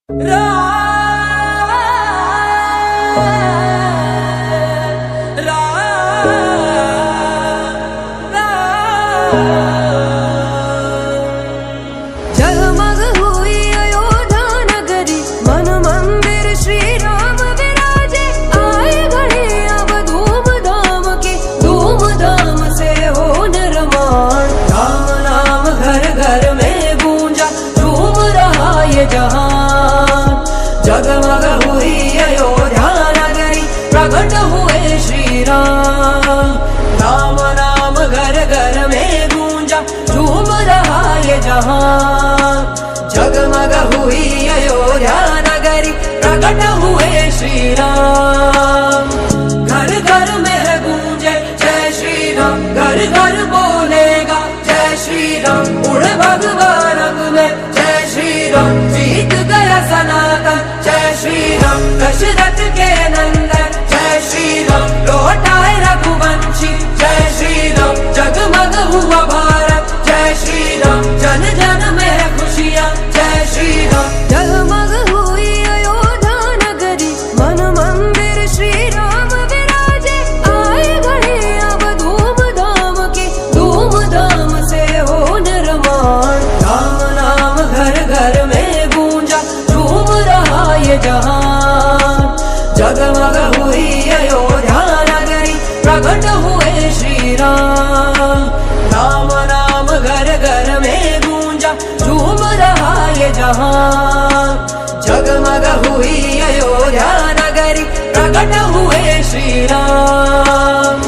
जगमग हुई अयोध्या नगरी, मन मंदिर श्री राम विराजे। आए घड़ी अब धूमधाम की, धूमधाम से हो निर्माण। राम नाम घर घर में गूंजा, झूम रहा ये जहान। जगमग हुई अयोध्या नगरी, प्रकट हुए श्री राम। राम नाम घर घर में गूंजा, झूम रहा ये जहान। जगमग हुई अयोध्या नगरी, प्रकट हुए श्री राम। घर घर में है गूंजे जय श्री राम, घर घर बोलेगा जय श्री राम। उड़ भगवा रंग में जय श्री राम, जीत गया सनातन जय श्री राम। दशरथ के नंदन जय श्री राम, लौटाए रघुवंशी जय श्री राम। जगमग हुआ भारत जय श्री राम, जन जन में है खुशियाँ जय श्री राम। जगमग हुई अयोध्या नगरी, मन मंदिर श्री राम विराजे। आए घड़ी अब धूमधाम की, धूमधाम से हो निर्माण। राम नाम घर घर में गूंजा, झूम रहा ये जहान। जगमग हुई अयोध्या नगरी, प्रकट हुए श्री राम। राम नाम घर घर में गूंजा, झूम रहा ये जहान। जगमग हुई अयोध्या नगरी, प्रकट हुए श्री राम।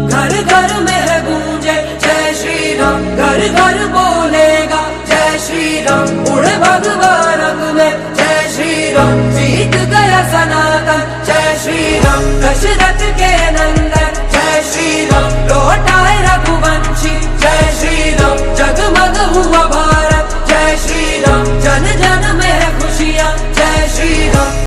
घर घर में है गूंजे जय श्री राम, घर घर बोलेगा जय श्री राम। उड़ भगवा रंग में जय श्री राम, जीत गया सनातन जय श्री राम। दशरथ के